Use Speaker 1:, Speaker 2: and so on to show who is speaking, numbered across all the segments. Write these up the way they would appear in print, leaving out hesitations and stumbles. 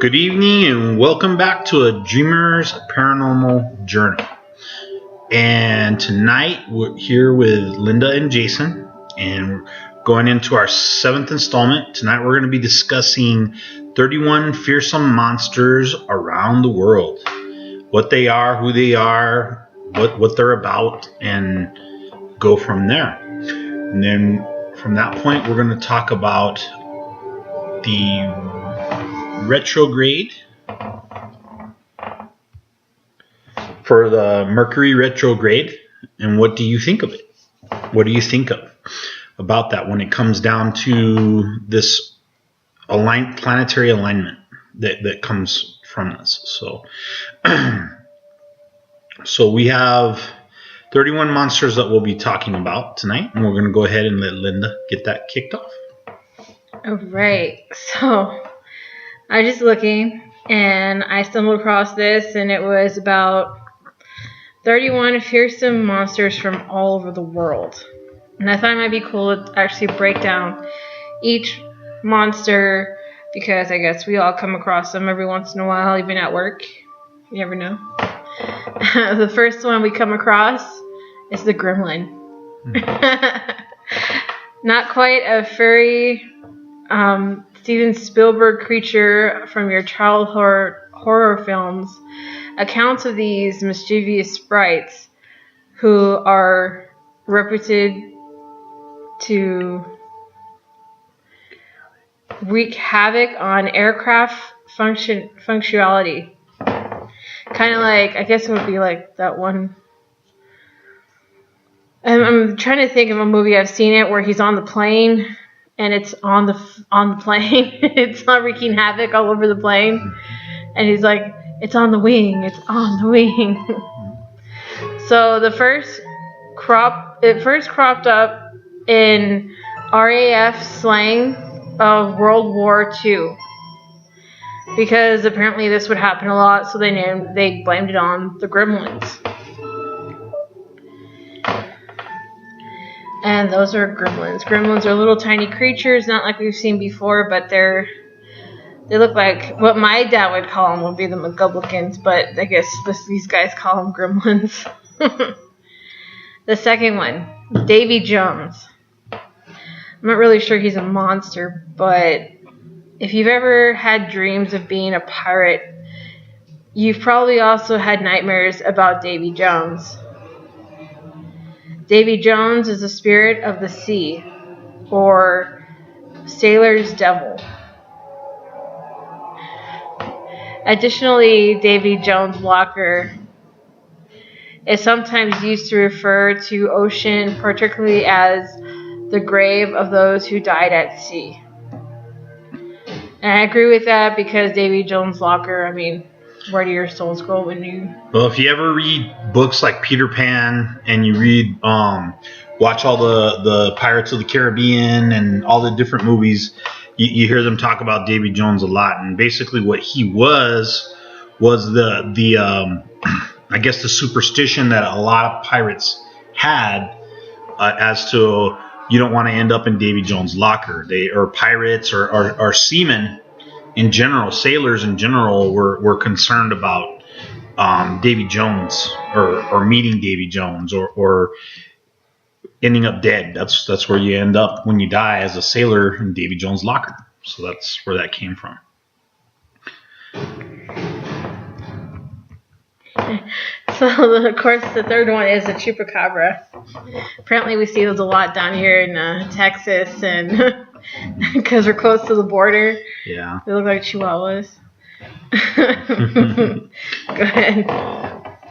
Speaker 1: Good evening and welcome back to a Dreamer's Paranormal Journey. And tonight we're here with Linda and Jason, and we're going into our 7th installment. Tonight we're going to be discussing 31 fearsome monsters around the world. What they are, who they are, what they're about, and go from there. And then from that point we're going to talk about the retrograde for the Mercury Retrograde, and what do you think of it? What do you think of about that when it comes down to this planetary alignment that comes from this? So we have 31 monsters that we'll be talking about tonight, and we're going to go ahead and let Linda get that kicked off.
Speaker 2: All right, so I was just looking, and I stumbled across this, and it was about 31 fearsome monsters from all over the world. And I thought it might be cool to actually break down each monster, because I guess we all come across them every once in a while, even at work. You never know. The first one we come across is the Gremlin. Not quite a furry Steven Spielberg creature from your childhood horror films. Accounts of these mischievous sprites who are reputed to wreak havoc on aircraft functionality. Kind of like, I guess it would be like that one. I'm trying to think of a movie I've seen it where he's on the plane. And it's on the plane. It's not wreaking havoc all over the plane. And he's like, it's on the wing. It's on the wing. So it first cropped up in RAF slang of World War II. Because apparently this would happen a lot, so they blamed it on the Gremlins. And those are Gremlins. Gremlins are little tiny creatures, not like we've seen before, but they look like what my dad would call them would be the McGublicans, but I guess these guys call them Gremlins. The second one, Davy Jones. I'm not really sure he's a monster, but if you've ever had dreams of being a pirate, you've probably also had nightmares about Davy Jones. Davy Jones is the spirit of the sea, or sailor's devil. Additionally, Davy Jones' locker is sometimes used to refer to ocean, particularly as the grave of those who died at sea. And I agree with that because Davy Jones' locker, I mean, where do your souls go when you...
Speaker 1: Well, if you ever read books like Peter Pan and you read, watch all the Pirates of the Caribbean and all the different movies, you hear them talk about Davy Jones a lot. And basically what he was the I guess the superstition that a lot of pirates had as to you don't want to end up in Davy Jones' locker. Or pirates or seamen in general, sailors in general were concerned about Davy Jones or meeting Davy Jones or ending up dead. That's where you end up when you die, as a sailor in Davy Jones' locker. So that's where that came from.
Speaker 2: So, of course, the third one is a Chupacabra. Apparently we see those a lot down here in Texas, and because we're close to the border.
Speaker 1: Yeah.
Speaker 2: They look like chihuahuas. Go ahead.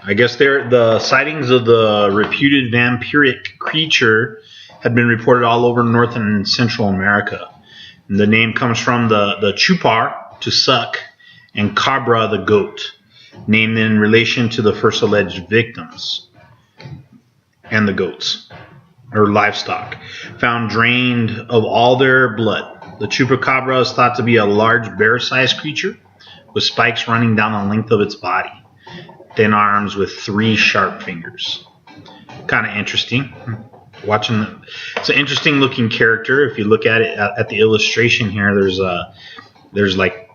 Speaker 1: I guess the sightings of the reputed vampiric creature had been reported all over North and Central America. And the name comes from the chupar, to suck, and cabra, the goat, named in relation to the first alleged victims and the goats, or livestock, found drained of all their blood. The Chupacabra is thought to be a large bear-sized creature with spikes running down the length of its body, thin arms with 3 sharp fingers. Kind of interesting. It's an interesting looking character. If you look at it at the illustration here, there's like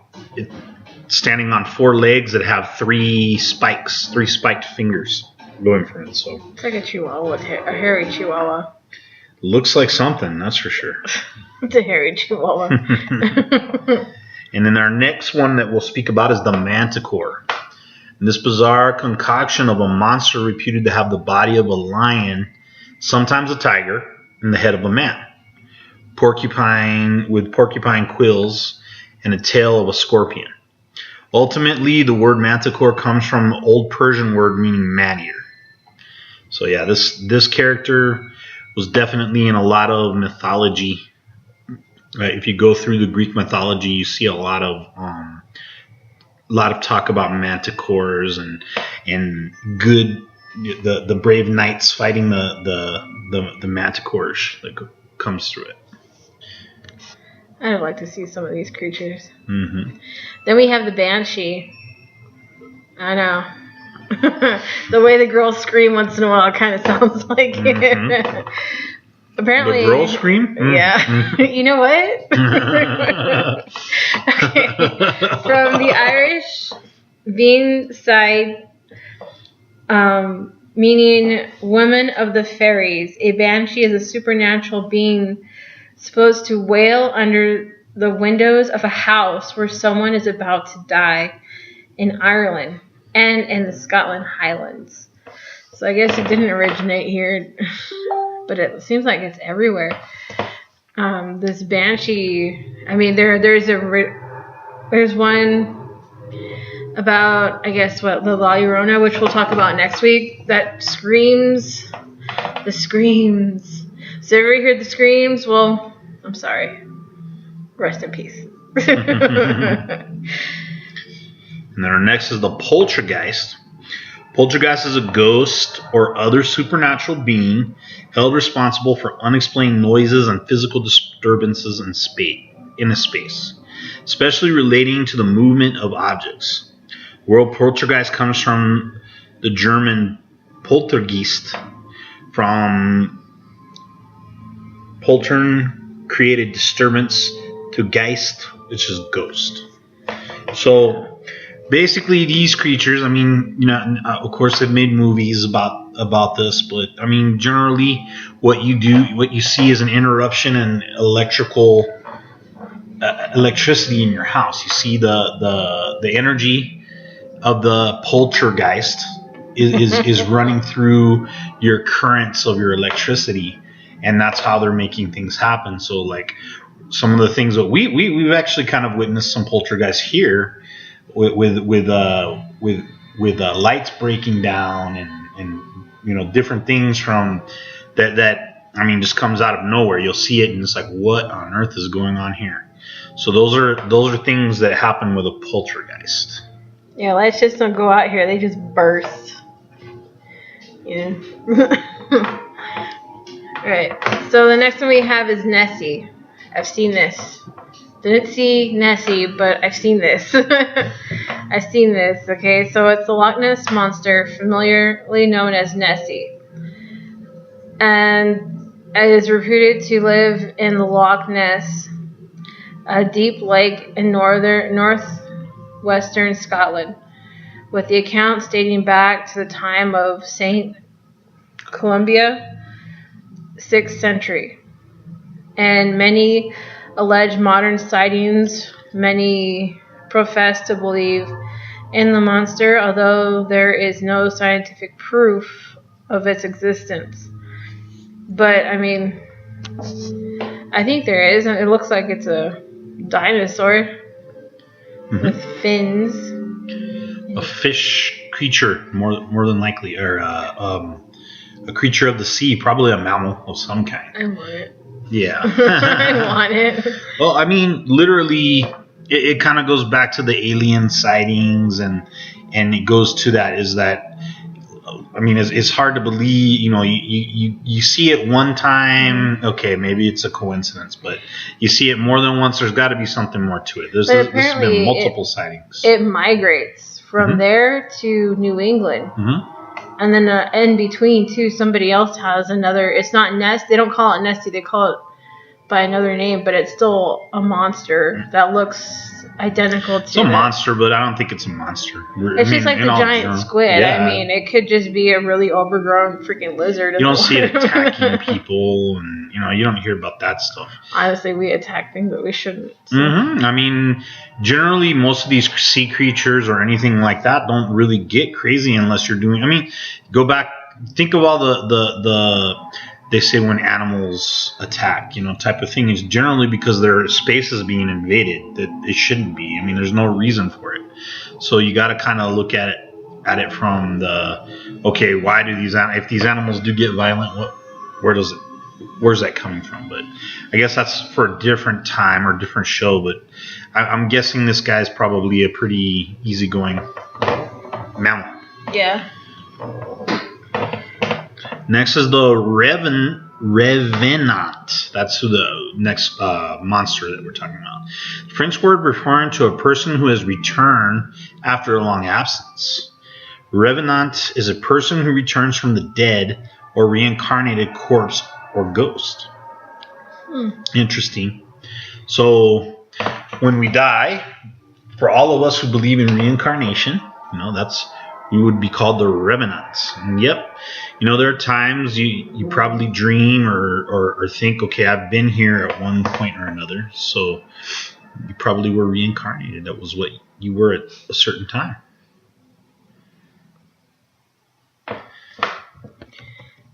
Speaker 1: standing on 4 legs that have 3 spiked fingers going from it. So
Speaker 2: it's like a chihuahua, a hairy chihuahua.
Speaker 1: Looks like something, that's for sure.
Speaker 2: It's a hairy chihuahua.
Speaker 1: And then our next one that we'll speak about is the Manticore. And this bizarre concoction of a monster reputed to have the body of a lion, sometimes a tiger, and the head of a man. Porcupine quills and a tail of a scorpion. Ultimately, the word Manticore comes from an old Persian word meaning man-eater. So yeah, this character was definitely in a lot of mythology. Right? If you go through the Greek mythology, you see a lot of talk about manticores and good the brave knights fighting the manticores that comes through it.
Speaker 2: I'd like to see some of these creatures.
Speaker 1: Mm-hmm.
Speaker 2: Then we have the Banshee. I know. The way the girls scream once in a while kind of sounds like it. Apparently,
Speaker 1: the girl scream?
Speaker 2: Yeah.
Speaker 1: Mm-hmm.
Speaker 2: You know what? Okay. From the Irish Bean side, meaning woman of the fairies, a banshee is a supernatural being supposed to wail under the windows of a house where someone is about to die in Ireland and in the Scotland Highlands. So I guess it didn't originate here, but it seems like it's everywhere. This banshee, I mean, there's one about, I guess, the La Llorona, which we'll talk about next week, that screams, the screams. So ever heard the screams? Well, I'm sorry. Rest in peace.
Speaker 1: And then our next is the Poltergeist. Poltergeist is a ghost or other supernatural being held responsible for unexplained noises and physical disturbances in a space, especially relating to the movement of objects. The word poltergeist comes from the German Poltergeist, from poltern, created disturbance, to Geist, which is ghost. So basically, these creatures, I mean, of course, they've made movies about this, but I mean, generally, what you see is an interruption in electricity in your house. You see the energy of the poltergeist is running through your currents of your electricity, and that's how they're making things happen. So, like, some of the things that we've actually kind of witnessed some poltergeists here. With lights breaking down and different things from that I mean just comes out of nowhere. You'll see it and it's like, what on earth is going on here? So those are things that happen with a poltergeist.
Speaker 2: Yeah, lights just don't go out here; they just burst. Yeah. Right. So the next one we have is Nessie. I've seen this. Didn't see Nessie, but I've seen this. I've seen this, okay? So it's the Loch Ness Monster, familiarly known as Nessie. And it is reputed to live in the Loch Ness, a deep lake in northwestern Scotland, with the accounts dating back to the time of St. Columba, 6th century. And many alleged modern sightings, many profess to believe in the monster, although there is no scientific proof of its existence. But, I mean, I think there is. It looks like it's a dinosaur with fins.
Speaker 1: A fish creature, more than likely, or a creature of the sea, probably a mammal of some kind.
Speaker 2: I want it.
Speaker 1: Yeah.
Speaker 2: I want it.
Speaker 1: Well, I mean, literally, it kind of goes back to the alien sightings, and it goes to that, is that, I mean, it's hard to believe, you see it one time, okay, maybe it's a coincidence, but you see it more than once, there's got to be something more to it. There's been multiple sightings.
Speaker 2: It migrates from there to New England.
Speaker 1: Mm-hmm.
Speaker 2: And then in between, too, somebody else has another. It's not Ness. They don't call it Nessie. They call it by another name, but it's still a monster that looks identical to
Speaker 1: It's a monster, but I don't think it's a monster.
Speaker 2: It's just like the giant squid. Yeah. I mean, it could just be a really overgrown freaking lizard.
Speaker 1: You don't see it attacking people, and you don't hear about that stuff.
Speaker 2: Honestly, we attack things that we shouldn't. So.
Speaker 1: I mean, generally, most of these sea creatures or anything like that don't really get crazy unless you're doing. I mean, go back, think of all the they say when animals attack, type of thing is generally because their space is being invaded that it shouldn't be. I mean, there's no reason for it. So you got to kind of look at it from why do if these animals do get violent, where's that coming from? But I guess that's for a different time or different show. But I'm guessing this guy's probably a pretty easygoing mammal.
Speaker 2: Yeah.
Speaker 1: Next is the Revenant. That's the next monster that we're talking about. The French word referring to a person who has returned after a long absence. Revenant is a person who returns from the dead or reincarnated corpse or ghost. Interesting. So when we die, for all of us who believe in reincarnation, we would be called the revenants. And yep, there are times you probably dream or think, okay, I've been here at one point or another. So you probably were reincarnated. That was what you were at a certain time.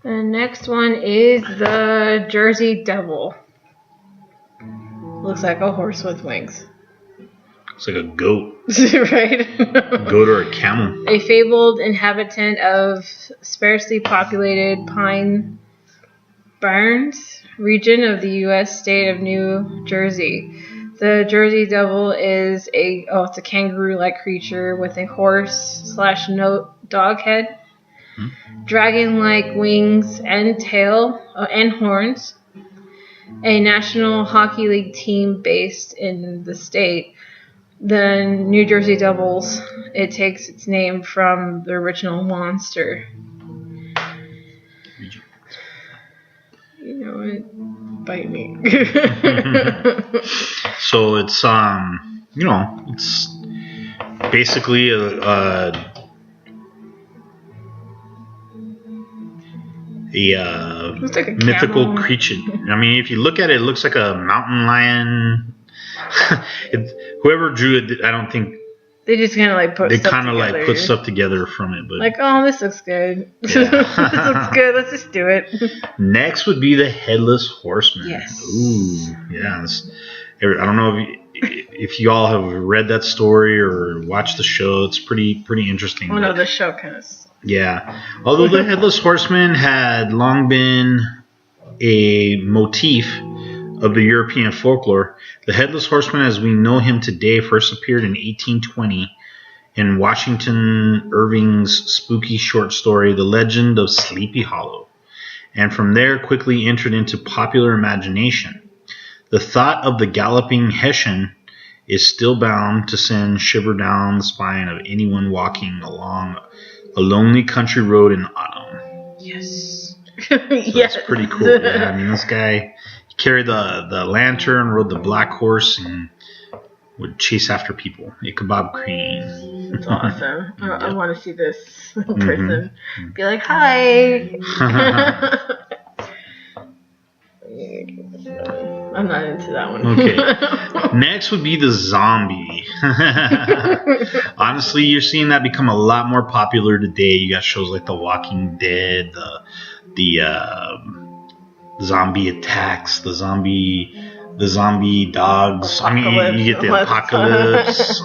Speaker 2: The next one is the Jersey Devil. Looks like a horse with wings.
Speaker 1: It's like a goat.
Speaker 2: Right?
Speaker 1: A goat or a camel.
Speaker 2: A fabled inhabitant of sparsely populated Pine Barrens region of the U.S. state of New Jersey. The Jersey Devil is it's a kangaroo-like creature with a horse/dog head, dragon-like wings and tail and horns. A National Hockey League team based in the state. The New Jersey Devils, it takes its name from the original monster. Bite me.
Speaker 1: So it's it's basically a mythical creature. I mean, if you look at it, it looks like a mountain lion. Whoever drew it, I don't think
Speaker 2: they just kind of
Speaker 1: put stuff together from it. But
Speaker 2: this looks good. Yeah. This looks good. Let's just do it.
Speaker 1: Next would be the Headless Horseman.
Speaker 2: Yes.
Speaker 1: Ooh, yeah. I don't know if you all have read that story or watched the show. It's pretty interesting.
Speaker 2: Oh no, the show kind of.
Speaker 1: Yeah. Although the Headless Horseman had long been a motif of the European folklore, the Headless Horseman as we know him today first appeared in 1820 in Washington Irving's spooky short story, The Legend of Sleepy Hollow, and from there quickly entered into popular imagination. The thought of the galloping Hessian is still bound to send shiver down the spine of anyone walking along a lonely country road in autumn.
Speaker 2: Yes.
Speaker 1: So yes. That's pretty cool. Yeah, I mean, this guy carried the lantern, rode the black horse, and would chase after people. A kebab cream.
Speaker 2: That's awesome. Yep. I want to see this in person. Be like, hi. I'm not into that one.
Speaker 1: Okay. Next would be the zombie. Honestly, you're seeing that become a lot more popular today. You got shows like The Walking Dead, the zombie attacks, the zombie dogs.
Speaker 2: Apocalypse.
Speaker 1: I mean, you get the apocalypse,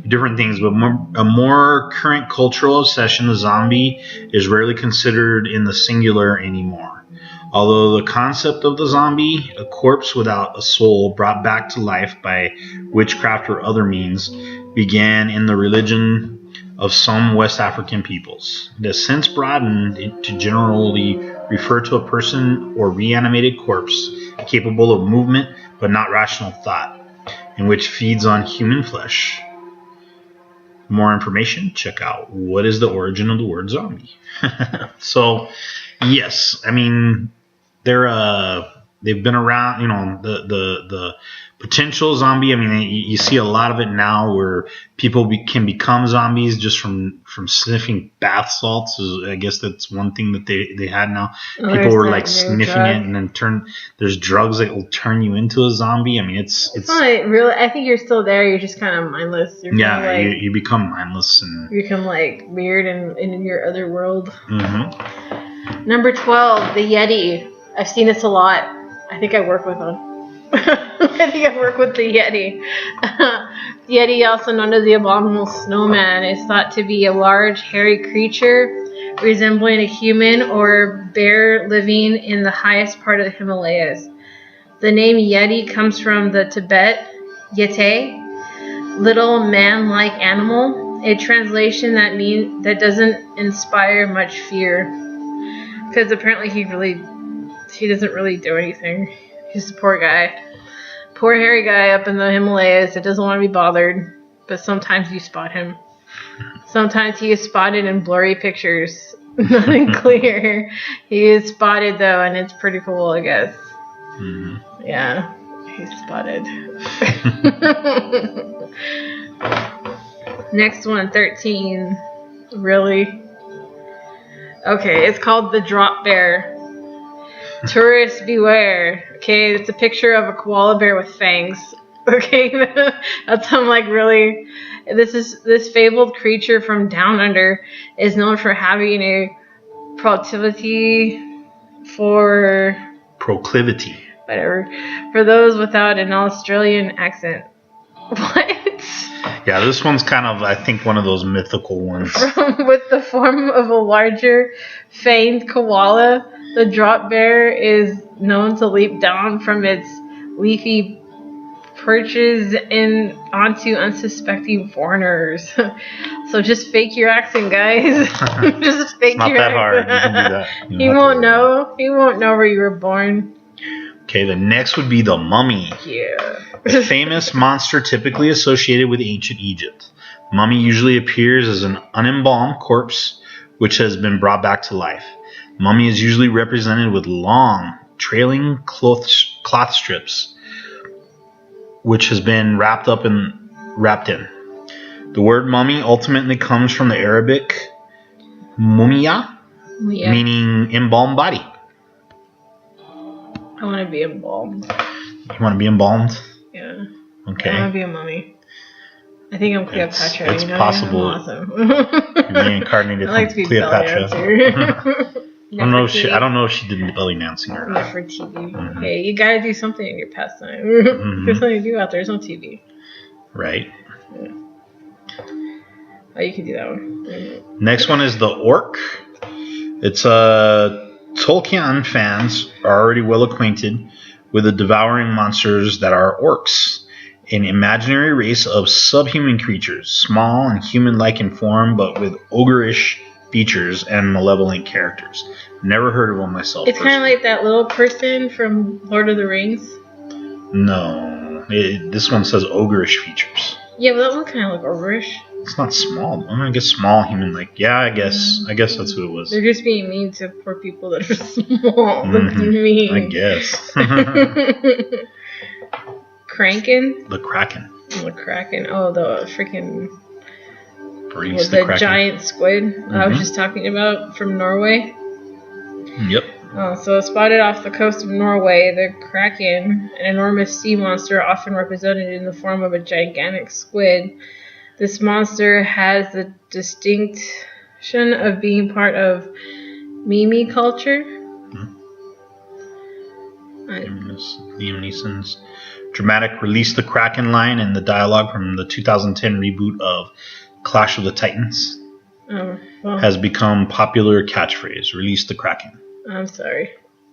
Speaker 1: different things. But a more current cultural obsession, the zombie is rarely considered in the singular anymore. Although the concept of the zombie, a corpse without a soul brought back to life by witchcraft or other means, began in the religion of some West African peoples. It has since broadened to generally refer to a person or reanimated corpse capable of movement but not rational thought, and which feeds on human flesh. For more information, check out What is the Origin of the Word Zombie. So, yes, I mean, they're they've been around. You know, the potential zombie. I mean, you see a lot of it now where people can become zombies just from sniffing bath salts. I guess that's one thing that they had now. People were like sniffing it and then there's drugs that will turn you into a zombie. I mean, it's
Speaker 2: really. I think you're still there. You're just kind of mindless.
Speaker 1: You become mindless and
Speaker 2: you become like weird and in your other world.
Speaker 1: Mm-hmm.
Speaker 2: Number 12, the Yeti. I've seen this a lot. I think I work with them. I think I work with the Yeti. Yeti, also known as the abominable snowman, is thought to be a large, hairy creature resembling a human or bear living in the highest part of the Himalayas. The name Yeti comes from the Tibet Yeti, little man-like animal, a translation that doesn't inspire much fear, because apparently he doesn't really do anything. He's a poor guy. Poor hairy guy up in the Himalayas that doesn't want to be bothered. But sometimes you spot him. Sometimes he is spotted in blurry pictures. Nothing clear. He is spotted though, and it's pretty cool, I guess. Mm-hmm. Yeah. He's spotted. Next one, 13. Really? Okay, it's called the drop bear. Tourists beware. Okay, it's a picture of a koala bear with fangs. Okay, that's I'm like really. This fabled creature from down under is known for having a proclivity. Whatever. For those without an Australian accent. What?
Speaker 1: Yeah, this one's kind of, I think, one of those mythical ones.
Speaker 2: With the form of a larger fanged koala, the drop bear is known to leap down from its leafy perches onto unsuspecting foreigners. So just fake your accent, guys. Just fake your accent. Not that hard. You can do that. He won't know. He won't know where you were born.
Speaker 1: Okay, the next would be the mummy.
Speaker 2: Yeah.
Speaker 1: A famous monster typically associated with ancient Egypt. Mummy usually appears as an unembalmed corpse which has been brought back to life. Mummy is usually represented with long, trailing cloth strips which has been wrapped in. The word mummy ultimately comes from the Arabic mumia, meaning embalmed body.
Speaker 2: I want to be embalmed.
Speaker 1: You want to be embalmed?
Speaker 2: Yeah.
Speaker 1: Okay.
Speaker 2: I want to be a mummy. I think I'm Cleopatra.
Speaker 1: It's possible.
Speaker 2: I'm awesome.
Speaker 1: Reincarnated
Speaker 2: like
Speaker 1: from Cleopatra. I don't know if she did belly dancing or not.
Speaker 2: For TV. Mm-hmm. Hey, you gotta do something in your pastime. Mm-hmm. There's something to do out there. There's no TV.
Speaker 1: Right.
Speaker 2: Yeah. Oh, you can do that one. Mm-hmm.
Speaker 1: Next one is the orc. It's Tolkien fans are already well acquainted with the devouring monsters that are orcs, an imaginary race of subhuman creatures, small and human-like in form, but with ogreish features and malevolent characters. Never heard of one myself.
Speaker 2: It's kind of like that little person from Lord of the Rings.
Speaker 1: No, this one says ogreish features.
Speaker 2: Yeah, but that one kind of look ogreish.
Speaker 1: It's not small. I guess small human-like. Yeah, I guess that's who it was.
Speaker 2: They're just being mean to poor people that are small. That's mean.
Speaker 1: I guess.
Speaker 2: Kraken?
Speaker 1: The Kraken.
Speaker 2: The Kraken. Oh, the freaking...
Speaker 1: the
Speaker 2: giant squid I was just talking about from Norway.
Speaker 1: Yep.
Speaker 2: Oh, so spotted off the coast of Norway, the Kraken, an enormous sea monster often represented in the form of a gigantic squid. This monster has the distinction of being part of Mimi culture.
Speaker 1: Liam Neeson's dramatic Release the Kraken line and the dialogue from the 2010 reboot of Clash of the Titans has become popular catchphrase. Release the Kraken.
Speaker 2: I'm sorry.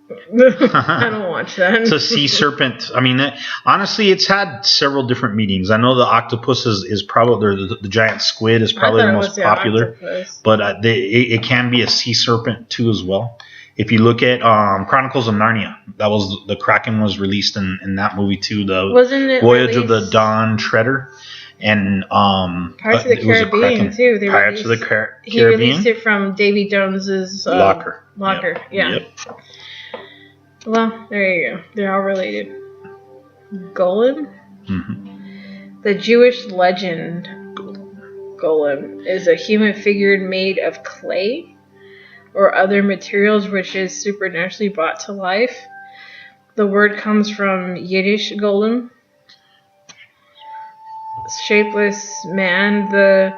Speaker 2: I don't watch that.
Speaker 1: It's a sea serpent. I mean, honestly, it's had several different meanings. I know the octopus is probably the giant squid is probably the most popular, but it can be a sea serpent too as well. If you look at Chronicles of Narnia, that was the Kraken was released in that movie too. The Voyage of the Dawn Treader. And
Speaker 2: Pirates of the Caribbean too.
Speaker 1: Pirates of the Caribbean.
Speaker 2: He released it from Davy Jones's
Speaker 1: locker.
Speaker 2: Yeah.
Speaker 1: Yep.
Speaker 2: Well, there you go. They're all related. Golem?
Speaker 1: Mm-hmm.
Speaker 2: The Jewish legend golem is a human figure made of clay or other materials which is supernaturally brought to life. The word comes from Yiddish golem, shapeless man. The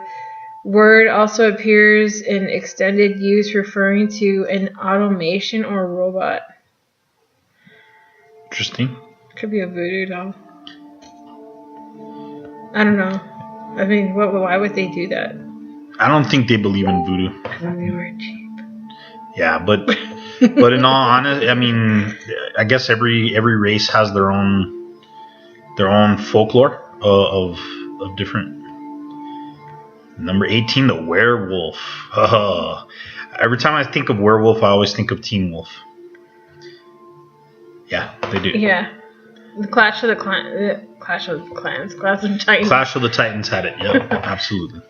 Speaker 2: word also appears in extended use referring to an automation or a robot.
Speaker 1: Interesting.
Speaker 2: Could be a voodoo doll. I don't know. I mean, why would they do that?
Speaker 1: I don't think they believe in voodoo.
Speaker 2: They were cheap.
Speaker 1: Yeah, but in all honesty, I mean, I guess every race has their own folklore of different. Number 18, the werewolf. Every time I think of werewolf, I always think of Teen Wolf. Yeah, they do.
Speaker 2: Yeah, the Clash of the Clans, Clash of the Titans.
Speaker 1: Clash of the Titans had it. Yep, absolutely.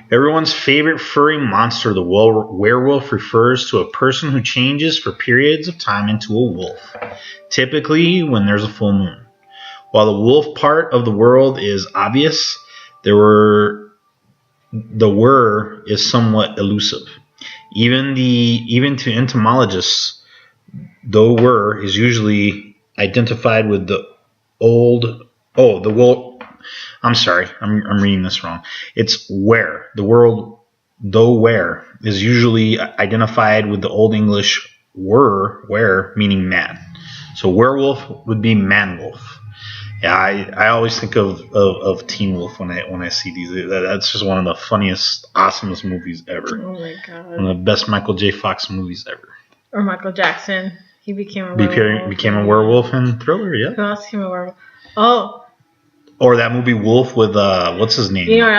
Speaker 1: Everyone's favorite furry monster, the werewolf, refers to a person who changes for periods of time into a wolf, typically when there's a full moon. While the wolf part of the world is obvious, the were is somewhat elusive. Even to entomologists, the were is usually identified with the wolf. I'm sorry, I'm reading this wrong. It's where. The word, though where, is usually identified with the Old English where, meaning man. So werewolf would be man wolf. Yeah, I always think of Teen Wolf when I see these. That's just one of the funniest, awesomest movies ever.
Speaker 2: Oh my god.
Speaker 1: One of the best Michael J. Fox movies ever.
Speaker 2: Or Michael Jackson. He became a werewolf.
Speaker 1: Became a werewolf in Thriller, yeah.
Speaker 2: Who else became a werewolf? Oh.
Speaker 1: Or that movie Wolf with, what's his name?
Speaker 2: You know what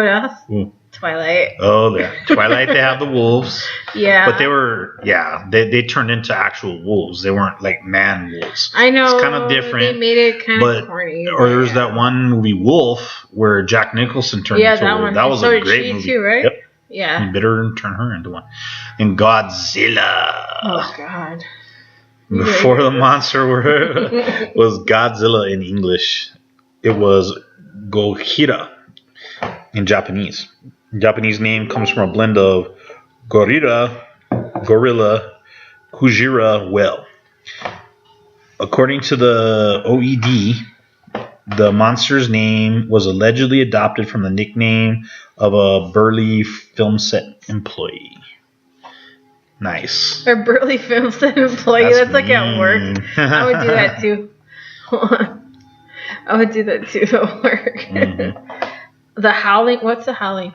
Speaker 2: else?
Speaker 1: Ooh.
Speaker 2: Twilight.
Speaker 1: Oh, yeah. Twilight, they have the wolves.
Speaker 2: Yeah.
Speaker 1: But they turned into actual wolves. They weren't like man wolves.
Speaker 2: I know.
Speaker 1: It's kind of different.
Speaker 2: They made it kind of corny.
Speaker 1: Or there was that one movie Wolf where Jack Nicholson turned into a wolf.
Speaker 2: One.
Speaker 1: That was
Speaker 2: so
Speaker 1: a great movie.
Speaker 2: Too, right?
Speaker 1: Yep.
Speaker 2: Yeah.
Speaker 1: He bit her and turned her into one. And Godzilla.
Speaker 2: Oh, God.
Speaker 1: Before the monster was Godzilla in English. It was Gojira in Japanese. The Japanese name comes from a blend of gorilla, Kujira, whale. According to the OED, the monster's name was allegedly adopted from the nickname of a burly film set employee. Nice.
Speaker 2: A burly film set employee? That's like at work. I would do that too. I would do that too at work. Mm-hmm. The Howling. What's The Howling?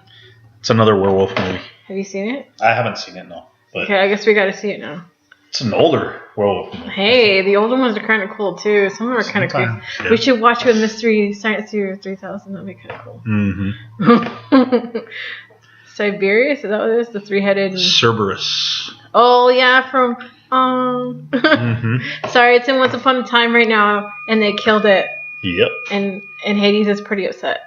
Speaker 1: It's another werewolf movie.
Speaker 2: Have you seen it?
Speaker 1: I haven't seen it, no. But
Speaker 2: okay, I guess we got to see it now.
Speaker 1: It's an older werewolf movie.
Speaker 2: Hey, the older ones are kind of cool too. Some of them are kind of creepy. Yeah. We should watch with Mystery Science Theater 3000. That'd be kind of cool. Mm-hmm. Siberius? Is that what it is? The three-headed...
Speaker 1: Cerberus.
Speaker 2: Oh, yeah, from... mm-hmm. Sorry, it's in Once Upon a Time right now, and they killed it.
Speaker 1: Yep.
Speaker 2: And Hades is pretty upset.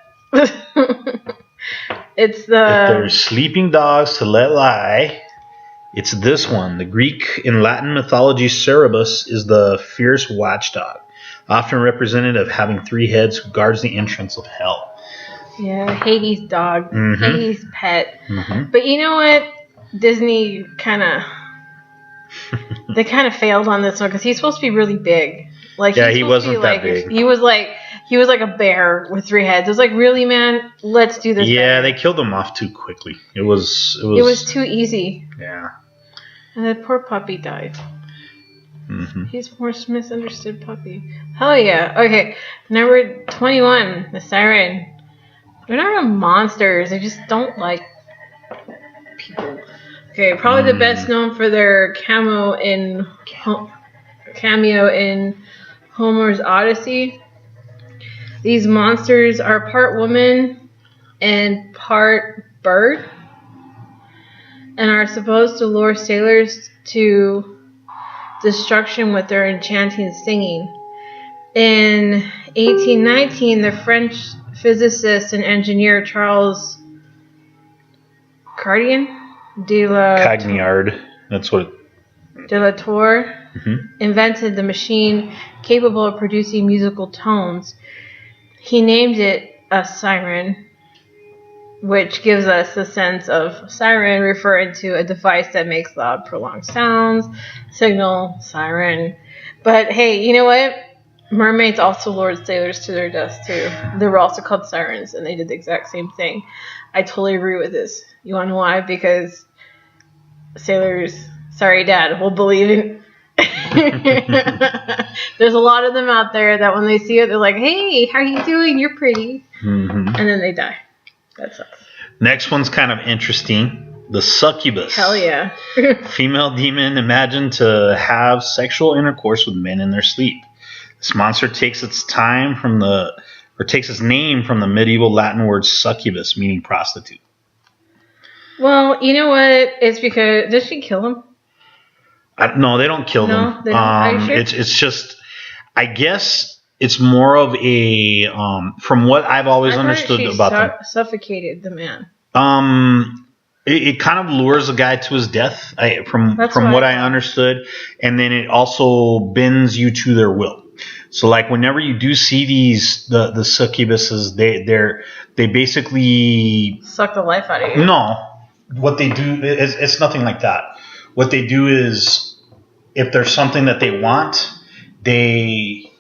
Speaker 2: It's the...
Speaker 1: If there's sleeping dogs to let lie, it's this one. The Greek and Latin mythology Cerberus is the fierce watchdog, often represented of having 3 heads who guards the entrance of hell.
Speaker 2: Yeah, Hades' dog.
Speaker 1: Mm-hmm.
Speaker 2: Hades' pet.
Speaker 1: Mm-hmm.
Speaker 2: But you know what? Disney kind of... they kind of failed on this one because he's supposed to be really big. Like,
Speaker 1: yeah, he wasn't that big.
Speaker 2: He was like a bear with 3 heads. It was like, really, man? Let's do this.
Speaker 1: Yeah, they killed him off too quickly. It was
Speaker 2: too easy.
Speaker 1: Yeah.
Speaker 2: And that poor puppy died.
Speaker 1: Mm-hmm.
Speaker 2: He's more misunderstood puppy. Hell yeah. Okay, number 21, the Siren. They're not monsters. They just don't like people. Okay, probably the best known for their cameo in Homer's Odyssey. These monsters are part woman and part bird, and are supposed to lure sailors to destruction with their enchanting singing. In 1819, the French physicist and engineer Charles
Speaker 1: Cagnard. That's what
Speaker 2: de la Tour invented the machine capable of producing musical tones. He named it a siren, which gives us the sense of siren referring to a device that makes loud, prolonged sounds, signal, siren. But hey, you know what? Mermaids also lured sailors to their deaths too. They were also called sirens, and they did the exact same thing. I totally agree with this. You want to know why? Because sailors, sorry, Dad, will believe in. There's a lot of them out there that when they see it, they're like, "Hey, how are you doing? You're pretty," and then they die. That sucks.
Speaker 1: Next one's kind of interesting. The Succubus.
Speaker 2: Hell yeah.
Speaker 1: Female demon imagined to have sexual intercourse with men in their sleep. This monster takes its name from the medieval Latin word succubus, meaning prostitute.
Speaker 2: Well, you know what? It's because did she kill him?
Speaker 1: No, they don't kill them.
Speaker 2: They don't. Are you sure?
Speaker 1: It's just, I guess it's more of a from what I've always understood about them.
Speaker 2: Suffocated the man.
Speaker 1: It kind of lures a guy to his death, from what I understood, and then it also bends you to their will. So, like, whenever you do see the succubuses, they basically
Speaker 2: suck the life out of you.
Speaker 1: No, what they do is it's nothing like that. What they do is, if there's something that they want, they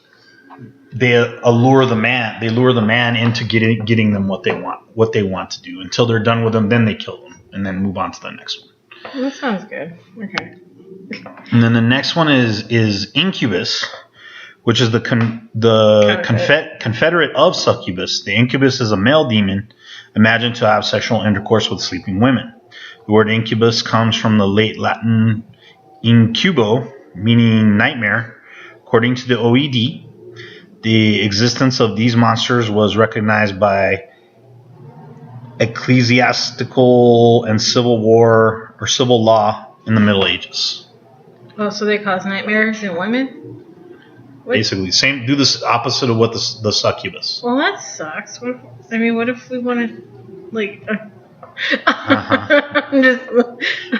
Speaker 1: allure the man. They lure the man into getting them what they want to do. Until they're done with them, then they kill them and then move on to the next one.
Speaker 2: That sounds good. Okay.
Speaker 1: And then the next one is Incubus, which is the confederate of Succubus. The Incubus is a male demon imagined to have sexual intercourse with sleeping women. The word incubus comes from the late Latin incubo, meaning nightmare. According to the OED, the existence of these monsters was recognized by ecclesiastical and civil law in the Middle Ages.
Speaker 2: Oh, so they cause nightmares in women?
Speaker 1: Basically, do this opposite of what the succubus.
Speaker 2: Well, that sucks. What if we want to, like...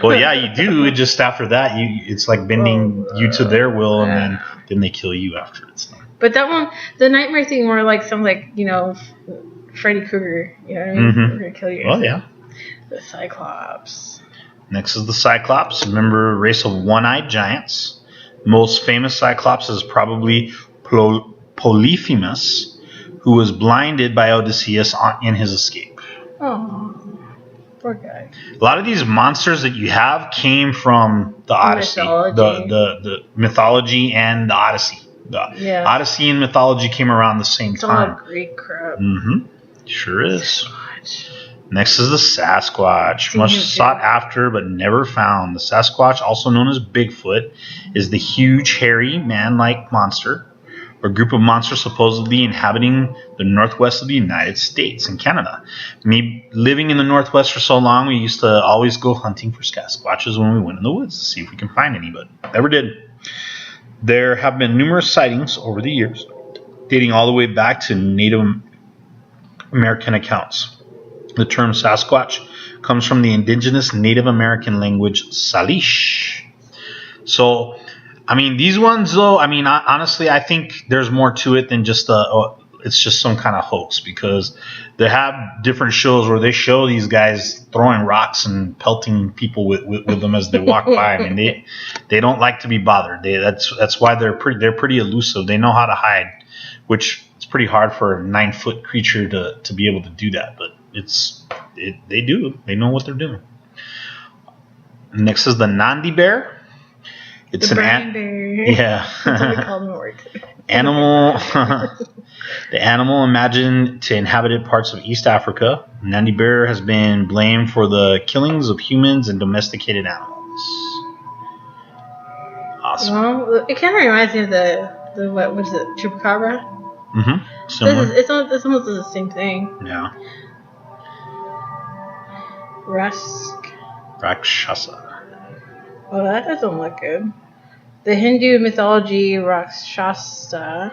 Speaker 1: Well, yeah, you do. Just after that, it's like bending you to their will, and then they kill you after it's done.
Speaker 2: But that one, the nightmare thing, more like some Freddy Krueger. You know what I mean? We're gonna kill you.
Speaker 1: Oh yeah.
Speaker 2: The Cyclops.
Speaker 1: Next is the Cyclops. Remember, a race of one-eyed giants. Most famous Cyclops is probably Polyphemus, who was blinded by Odysseus in his escape.
Speaker 2: Oh. Poor guy.
Speaker 1: A lot of these monsters that you have came from the Odyssey, the mythology and the Odyssey. The Odyssey and mythology came around the same time.
Speaker 2: It's all Greek crap.
Speaker 1: Sure is. Sasquatch. Next is the Sasquatch. Much sought after but never found. The Sasquatch, also known as Bigfoot, is the huge, hairy, man-like monster, or group of monsters supposedly inhabiting the northwest of the United States and Canada. Me living in the northwest for so long, we used to always go hunting for Sasquatches when we went in the woods to see if we can find any, but never did. There have been numerous sightings over the years, dating all the way back to Native American accounts. The term Sasquatch comes from the indigenous Native American language Salish. So, I mean, these ones, though, honestly, I think there's more to it than just it's just some kind of hoax, because they have different shows where they show these guys throwing rocks and pelting people with them as they walk by. I mean, they don't like to be bothered. That's why they're pretty elusive. They know how to hide, which it's pretty hard for a 9-foot creature to be able to do that. But they do. They know what they're doing. Next is the Nandi bear. It's
Speaker 2: the brown bear.
Speaker 1: Yeah.
Speaker 2: That's what we call them at work.
Speaker 1: Animal. The animal imagined to inhabit parts of East Africa. Nandi bear has been blamed for the killings of humans and domesticated animals. Awesome.
Speaker 2: Well, it kind of reminds me of the what was it, Chupacabra?
Speaker 1: Similar.
Speaker 2: It's almost the same thing.
Speaker 1: Yeah. Rakshasa.
Speaker 2: Oh, that doesn't look good. The Hindu mythology Raksha,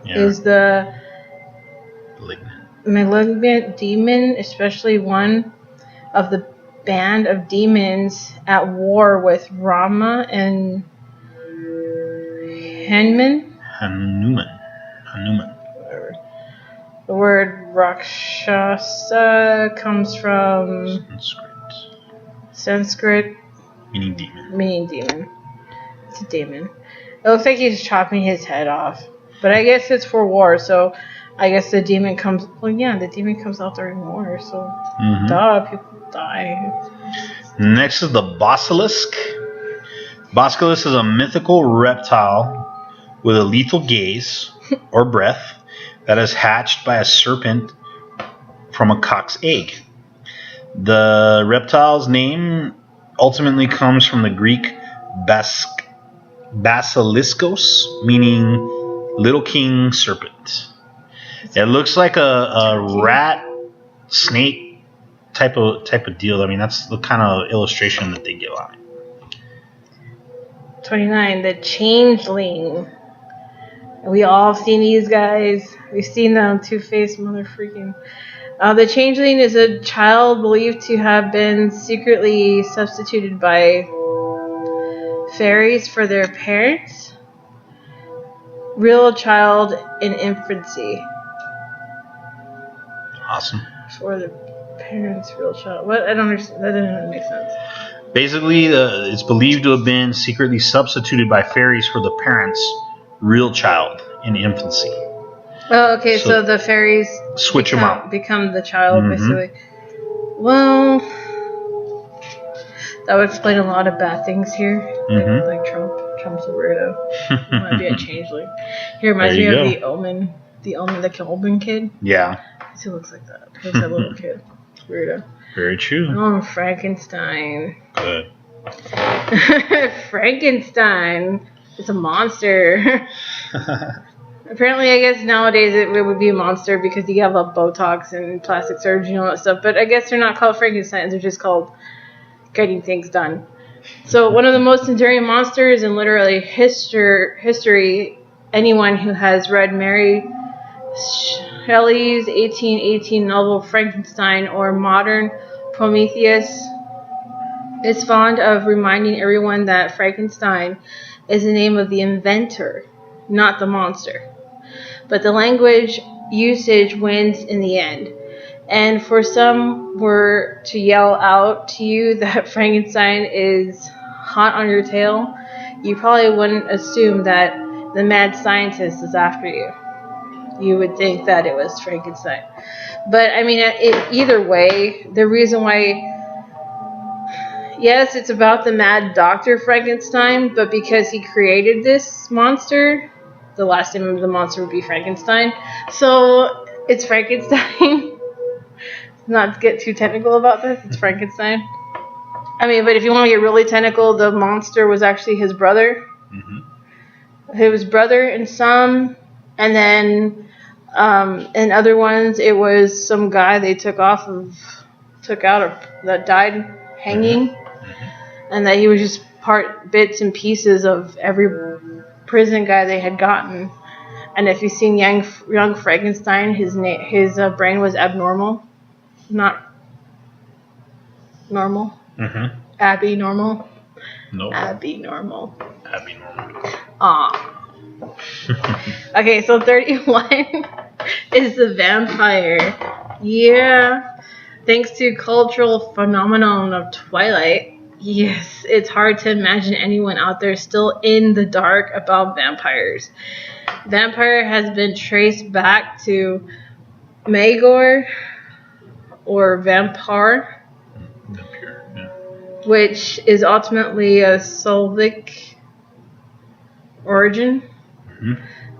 Speaker 1: yeah.
Speaker 2: is the malignant demon, especially one of the band of demons at war with Rama and Hanuman. Whatever. The word Rakshasa comes from Sanskrit.
Speaker 1: Meaning demon.
Speaker 2: It's a demon. It looks like he's chopping his head off. But I guess it's for war, so I guess the demon comes... Well, yeah, the demon comes out during war, so... Duh, people die.
Speaker 1: Next is the basilisk. Basilisk is a mythical reptile with a lethal gaze, or breath, that is hatched by a serpent from a cock's egg. The reptile's name ultimately comes from the Greek basiliskos, meaning little king serpent. It looks like a rat snake type of deal. I mean, that's the kind of illustration that they give on it.
Speaker 2: 29, the Changeling. We all have seen these guys. We've seen them, two-faced motherfreaking. The Changeling is a child believed to have been secretly substituted by fairies for their parents. Real child in infancy.
Speaker 1: Awesome.
Speaker 2: For the parents' real child. What? I don't understand. That didn't make sense.
Speaker 1: Basically, it's believed to have been secretly substituted by fairies for the parents' real child in infancy.
Speaker 2: Oh, okay. So the fairies
Speaker 1: switch them out.
Speaker 2: Become the child, basically. Well, that would explain a lot of bad things here. Like Trump. Trump's a weirdo. Might be a changeling. He reminds me of the Omen. The Omen kid.
Speaker 1: Yeah.
Speaker 2: He looks like that. He's a little kid. Weirdo.
Speaker 1: Very true.
Speaker 2: Oh, Frankenstein.
Speaker 1: Good.
Speaker 2: Frankenstein. It's a monster. Apparently, I guess nowadays it would be a monster because you have a Botox and plastic surgery and all that stuff. But I guess they're not called Frankensteins. They're just called getting things done. So one of the most enduring monsters in literally history, anyone who has read Mary Shelley's 1818 novel Frankenstein or modern Prometheus is fond of reminding everyone that Frankenstein is the name of the inventor, not the monster. But the language usage wins in the end. And for some were to yell out to you that Frankenstein is hot on your tail, you probably wouldn't assume that the mad scientist is after you. You would think that it was Frankenstein. But, I mean, either way, the reason why... Yes, it's about the mad Dr. Frankenstein, but because he created this monster, the last name of the monster would be Frankenstein. So, it's Frankenstein. Not to get too technical about this, it's Frankenstein. I mean, but if you want to get really technical, the monster was actually his brother. His brother in some, and then in other ones, it was some guy they took out that died hanging, and that he was just bits and pieces of every prison guy they had gotten. And if you've seen young Frankenstein, his brain was abnormal. Not normal. Abby normal.
Speaker 1: No.
Speaker 2: Abby normal.
Speaker 1: Aw.
Speaker 2: Okay, so 31 is the vampire. Yeah. Thanks to cultural phenomenon of Twilight. Yes, it's hard to imagine anyone out there still in the dark about vampires. Vampire has been traced back to Magor or Vampire, which is ultimately a Slavic origin.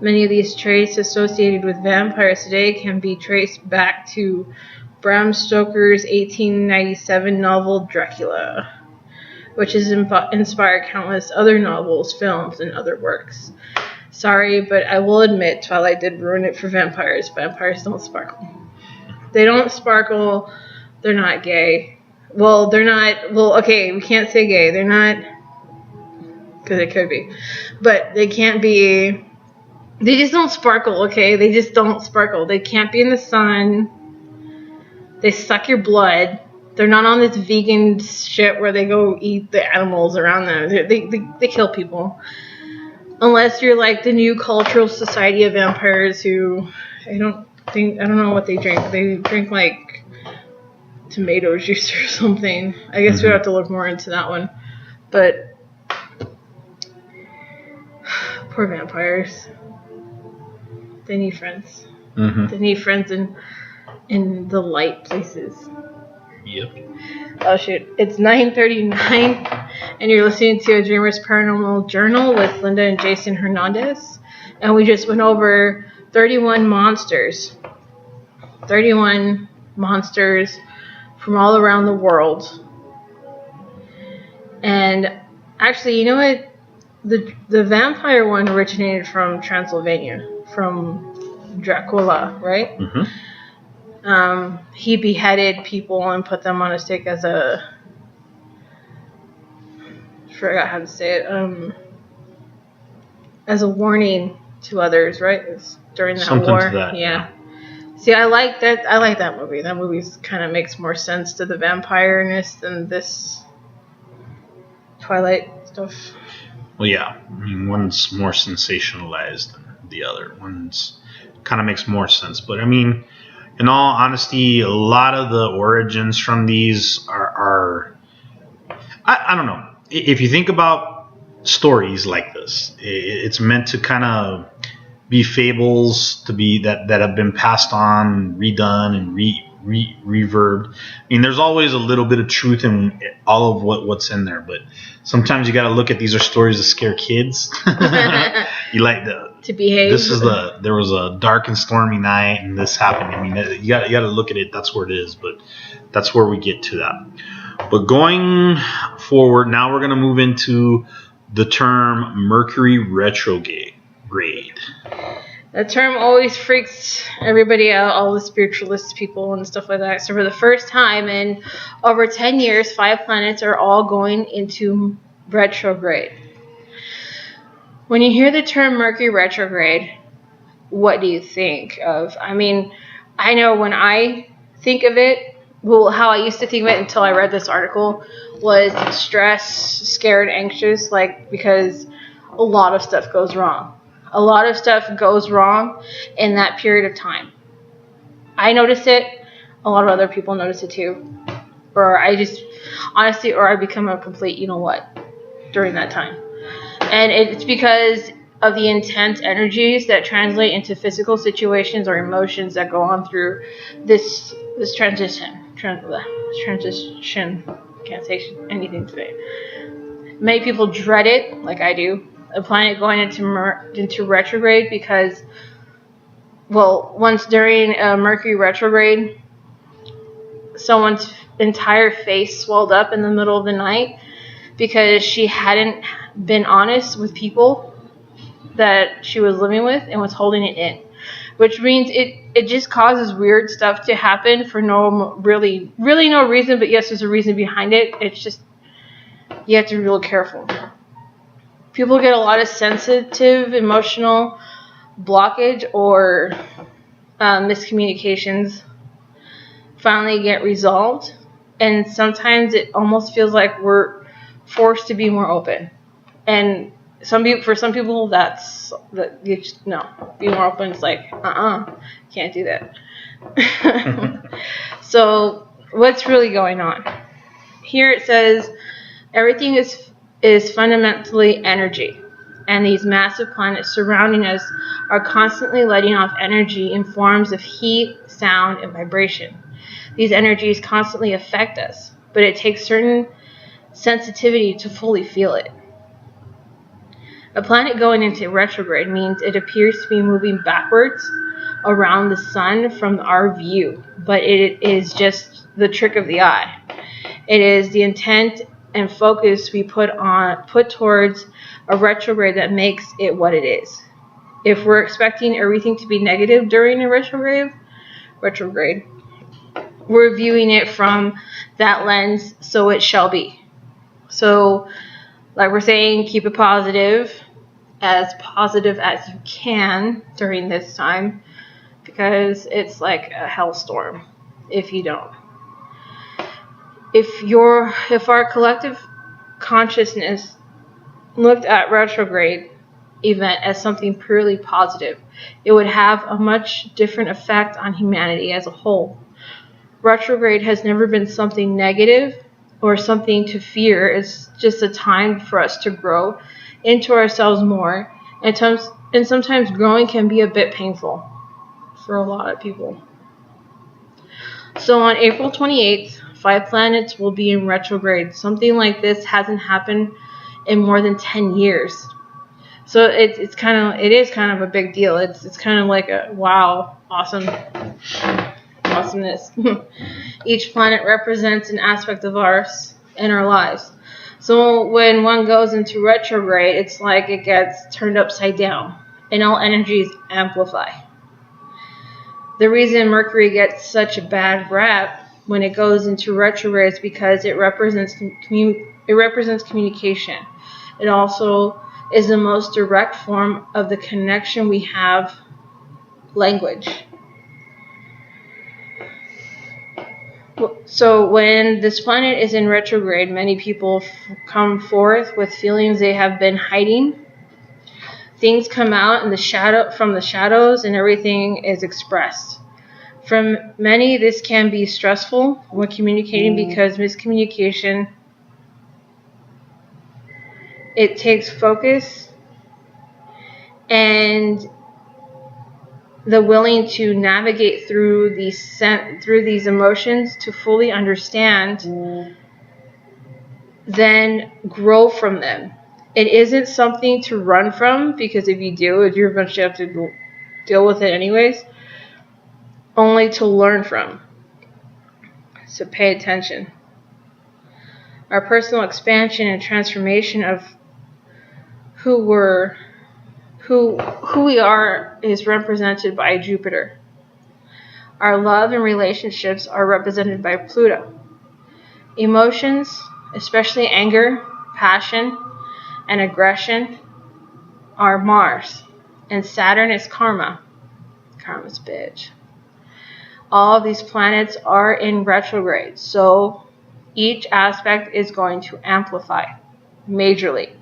Speaker 2: Many of these traits associated with vampires today can be traced back to Bram Stoker's 1897 novel Dracula, which has inspired countless other novels, films, and other works. Sorry, but I will admit Twilight did ruin it for vampires. Vampires don't sparkle. They don't sparkle. They're not gay. Well, they're not... Well, okay, we can't say gay. They're not... Because it could be. But they can't be... They just don't sparkle, okay? They just don't sparkle. They can't be in the sun. They suck your blood. They're not on this vegan shit where they go eat the animals around them. They kill people. Unless you're like the new cultural society of vampires who, I don't know what they drink. They drink like tomato juice or something. I guess we have to look more into that one. But poor vampires. They need friends. They need friends in the light places.
Speaker 1: Yep.
Speaker 2: Oh shoot! It's 9:39, and you're listening to a Dreamer's Paranormal Journal with Linda and Jason Hernandez, and we just went over 31 monsters. 31 monsters from all around the world. And actually, you know what? The vampire one originated from Transylvania, from Dracula, right? He beheaded people and put them on a stake as a... I forgot how to say it. As a warning to others, right? During that
Speaker 1: Something
Speaker 2: war.
Speaker 1: to that.
Speaker 2: Yeah. See, I like that movie. That movie kind of makes more sense to the vampire-ness than this Twilight stuff.
Speaker 1: Well, yeah. I mean, one's more sensationalized than the other. One's kind of makes more sense. But, I mean, in all honesty, a lot of the origins from these are I don't know. If you think about stories like this, it's meant to kind of be fables to be that have been passed on, redone, and reverbed. I mean, there's always a little bit of truth in all of what's in there, but sometimes you got to look at these are stories to scare kids. You like to behave. There was a dark and stormy night, and this happened. I mean, you got to look at it. That's where it is, but that's where we get to that. But going forward, now we're going to move into the term Mercury Retrograde.
Speaker 2: That term always freaks everybody out, all the spiritualist people and stuff like that. So for the first time in over 10 years, 5 planets are all going into retrograde. When you hear the term Mercury Retrograde, what do you think of? I mean, I know when I think of it, well, how I used to think of it until I read this article was stress, scared, anxious, like because a lot of stuff goes wrong. A lot of stuff goes wrong in that period of time. I notice it. A lot of other people notice it too. Or I just, honestly, or I become a complete, you know what, during that time. And it's because of the intense energies that translate into physical situations or emotions that go on through this transition. Transition. Can't say anything today. Many people dread it, like I do. A planet going into retrograde because, well, once during Mercury retrograde, someone's entire face swelled up in the middle of the night because she hadn't been honest with people that she was living with and was holding it in, which means it just causes weird stuff to happen for no really no reason, but yes, there's a reason behind it. It's just you have to be real careful. People get a lot of sensitive, emotional blockage or miscommunications finally get resolved. And sometimes it almost feels like we're forced to be more open. And for some people, be more open. It's like, can't do that. So what's really going on? Here it says everything is fundamentally energy, and these massive planets surrounding us are constantly letting off energy in forms of heat, sound, and vibration. These energies constantly affect us, but it takes certain sensitivity to fully feel it. A planet going into retrograde means it appears to be moving backwards around the sun from our view, but it is just the trick of the eye. It is the intent and focus we put towards a retrograde that makes it what it is. If we're expecting everything to be negative during a retrograde, we're viewing it from that lens, so it shall be. So, like we're saying, keep it positive as you can during this time, because it's like a hellstorm if you don't. if our collective consciousness looked at retrograde event as something purely positive, it would have a much different effect on humanity as a whole. Retrograde has never been something negative or something to fear. It's just a time for us to grow into ourselves more. And sometimes growing can be a bit painful for a lot of people. So on April 28th, 5 planets will be in retrograde. Something like this hasn't happened in more than 10 years. So it is kind of a big deal. It's kind of like a wow, awesomeness. Each planet represents an aspect of ours in our lives. So when one goes into retrograde, it's like it gets turned upside down and all energies amplify. The reason Mercury gets such a bad rap when it goes into retrograde is because it represents communication. It also is the most direct form of the connection we have, language. So when this planet is in retrograde, many people come forth with feelings they have been hiding. Things come out in from the shadows, and everything is expressed. For many, this can be stressful when communicating because miscommunication, it takes focus and the willing to navigate through these emotions to fully understand, then grow from them. It isn't something to run from, because if you do, you're going to have to deal with it anyways, only to learn from. So pay attention. Our personal expansion and transformation of who we are is represented by Jupiter. Our love and relationships are represented by Pluto. Emotions, especially anger, passion, and aggression, are Mars. And Saturn is karma. Karma's bitch. All of these planets are in retrograde, so each aspect is going to amplify majorly.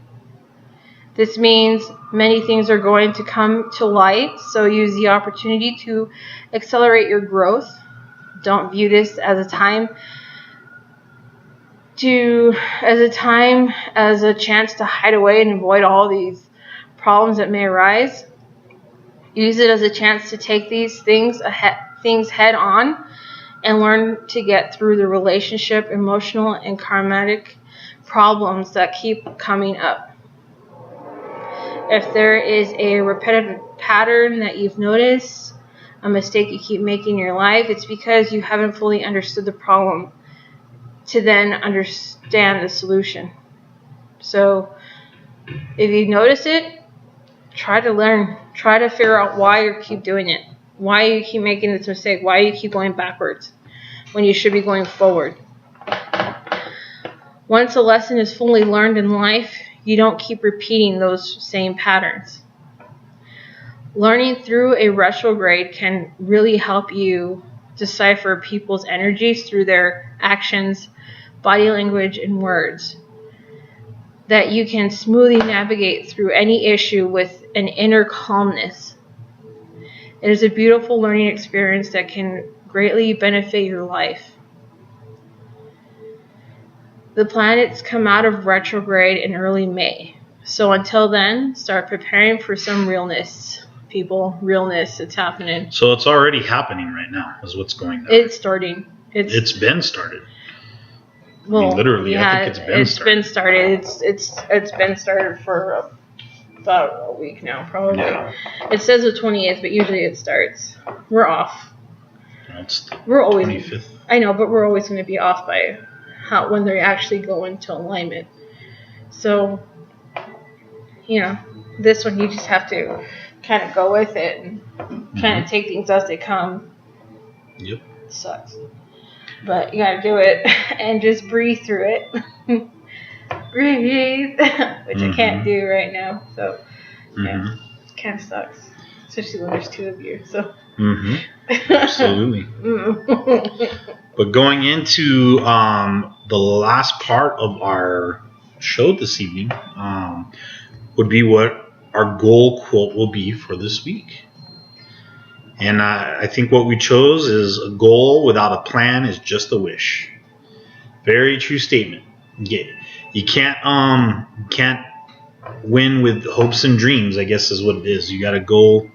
Speaker 2: This means many things are going to come to light, so use the opportunity to accelerate your growth. Don't view this as a chance to hide away and avoid all these problems that may arise. Use it as a chance to take these things head on and learn to get through the relationship, emotional, and karmatic problems that keep coming up. If there is a repetitive pattern that you've noticed, a mistake you keep making in your life, it's because you haven't fully understood the problem to then understand the solution. So if you notice it, try to learn. Try to figure out why you keep doing it. Why you keep making this mistake. Why you keep going backwards when you should be going forward. Once a lesson is fully learned in life, you don't keep repeating those same patterns. Learning through a retrograde can really help you decipher people's energies through their actions, body language, and words, that you can smoothly navigate through any issue with an inner calmness. It is a beautiful learning experience that can greatly benefit your life. The planets come out of retrograde in early May. So until then, start preparing for some realness, people. Realness, it's happening.
Speaker 1: So it's already happening right now, is what's going on.
Speaker 2: It's starting.
Speaker 1: It's been started.
Speaker 2: Well,
Speaker 1: I mean, literally,
Speaker 2: yeah,
Speaker 1: I think it's been started.
Speaker 2: It's been started for about a week now, probably.
Speaker 1: Yeah.
Speaker 2: It says the 28th, but usually it starts. We're off.
Speaker 1: No, it's
Speaker 2: We're always
Speaker 1: 25th.
Speaker 2: I know, but we're always going to be off by when they actually go into alignment. So, this one you just have to kind of go with it and kind of take things as they come.
Speaker 1: Yep.
Speaker 2: It sucks. But you gotta do it and just breathe through it. Breathe, which I can't do right now. So, yeah, it kind of sucks, especially when there's two of you. So,
Speaker 1: Mm-hmm. Absolutely. But going into the last part of our show this evening would be what our goal quote will be for this week. And I think what we chose is a goal without a plan is just a wish. Very true statement. You can't win with hopes and dreams, I guess is what it is. You got to go.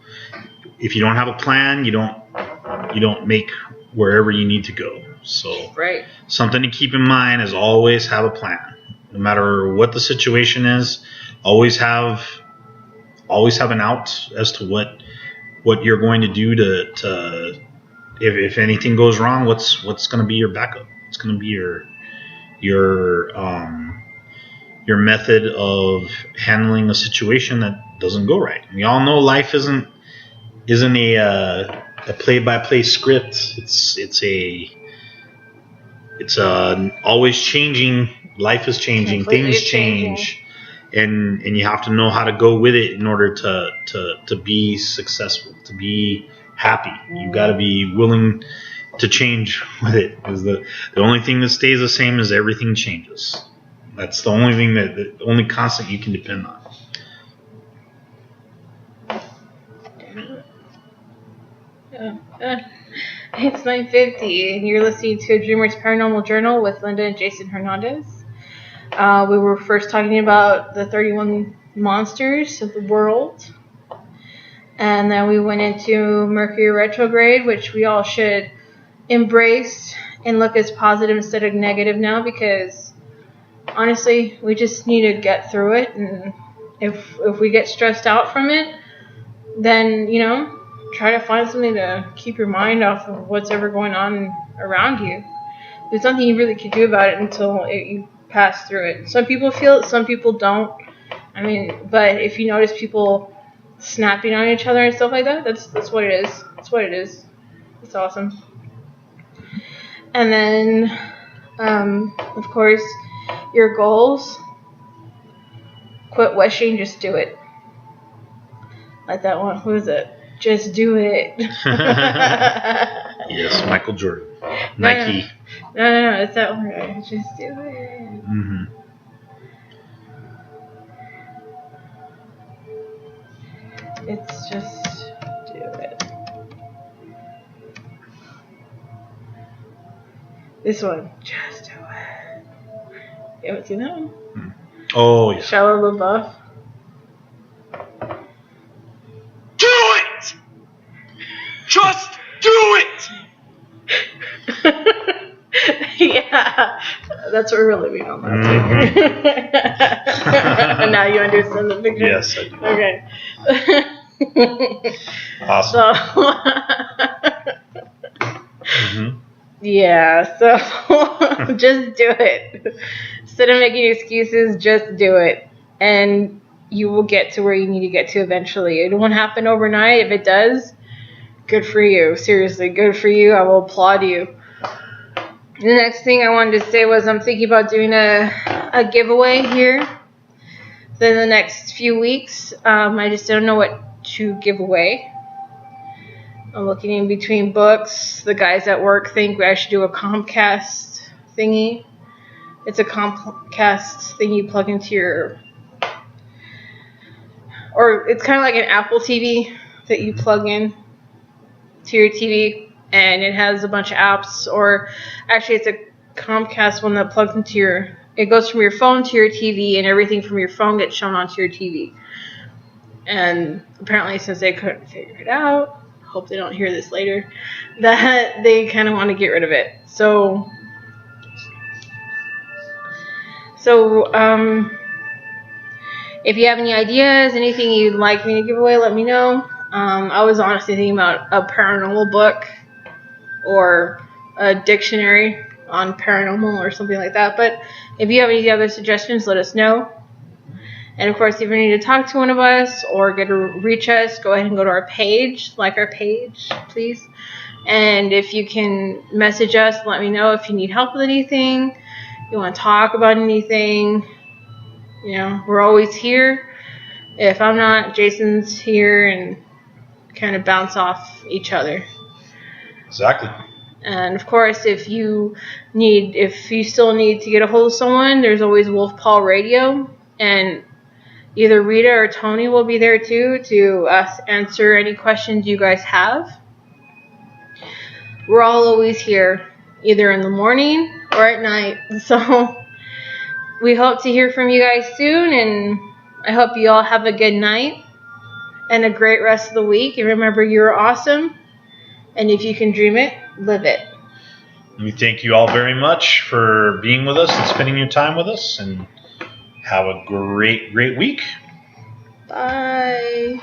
Speaker 1: If you don't have a plan, you don't make wherever you need to go. So
Speaker 2: right.
Speaker 1: Something to keep in mind is always have a plan. No matter what the situation is, always have an out as to what you're going to do to if anything goes wrong, what's going to be your backup? It's going to be your method of handling a situation that doesn't go right. We all know life isn't a play-by-play script. It's always changing. Life is changing.
Speaker 2: Completely
Speaker 1: Things change. And you have to know how to go with it in order to be successful, to be happy. You got to be willing to change with it. Because the only thing that stays the same is everything changes. That's the only thing the only constant you can depend on.
Speaker 2: It's 9:50, and you're listening to Dreamers Paranormal Journal with Linda and Jason Hernandez. We were first talking about the 31 monsters of the world, and then we went into Mercury Retrograde, which we all should embrace and look as positive instead of negative now, because honestly, we just need to get through it. And if we get stressed out from it, then try to find something to keep your mind off of what's ever going on around you. There's nothing you really can do about it until you pass through it. Some people feel it, some people don't. But if you notice people snapping on each other and stuff like that, that's what it is. That's what it is. It's awesome. And then, of course, your goals. Quit wishing, just do it. Like that one. Who is it? Just do it.
Speaker 1: Yes, Michael Jordan. Nike.
Speaker 2: No, it's that one. Just do it.
Speaker 1: Mm-hmm.
Speaker 2: It's just do it. This one. Just do it. You haven't seen that one?
Speaker 1: Oh, yeah.
Speaker 2: Shia LaBeouf.
Speaker 1: Just do it!
Speaker 2: Yeah, that's what we really mean on that. Mm-hmm. And now you understand the picture?
Speaker 1: Yes, I do.
Speaker 2: Okay.
Speaker 1: Awesome.
Speaker 2: So, yeah, so just do it. Instead of making excuses, just do it. And you will get to where you need to get to eventually. It won't happen overnight. If it does, good for you. Seriously, good for you. I will applaud you. The next thing I wanted to say was I'm thinking about doing a giveaway here in the next few weeks. I just don't know what to give away. I'm looking in between books. The guys at work think I should do a Comcast thingy. It's a Comcast thing you plug into your... Or it's kind of like an Apple TV that you plug in to your TV, and it has a bunch of apps. Or actually, it's a Comcast one that plugs into your... It goes from your phone to your TV, and everything from your phone gets shown onto your TV. And apparently, since they couldn't figure it out, hope they don't hear this later, that they kind of want to get rid of it. So if you have any ideas, anything you'd like me to give away, let me know. I was honestly thinking about a paranormal book or a dictionary on paranormal or something like that. But if you have any other suggestions, let us know. And of course, if you need to talk to one of us or get to reach us, go ahead and go to our page, like our page, please. And if you can message us, let me know if you need help with anything, you want to talk about anything. You know, we're always here. If I'm not, Jason's here, and kind of bounce off each other.
Speaker 1: Exactly.
Speaker 2: And of course, if you still need to get a hold of someone, there's always Wolf Paw Radio, and either Rita or Tony will be there too to answer any questions you guys have. We're all always here, either in the morning or at night. So we hope to hear from you guys soon, and I hope you all have a good night and a great rest of the week. And remember, you're awesome, and if you can dream it, live it.
Speaker 1: We thank you all very much for being with us and spending your time with us, and have a great, great week.
Speaker 2: Bye.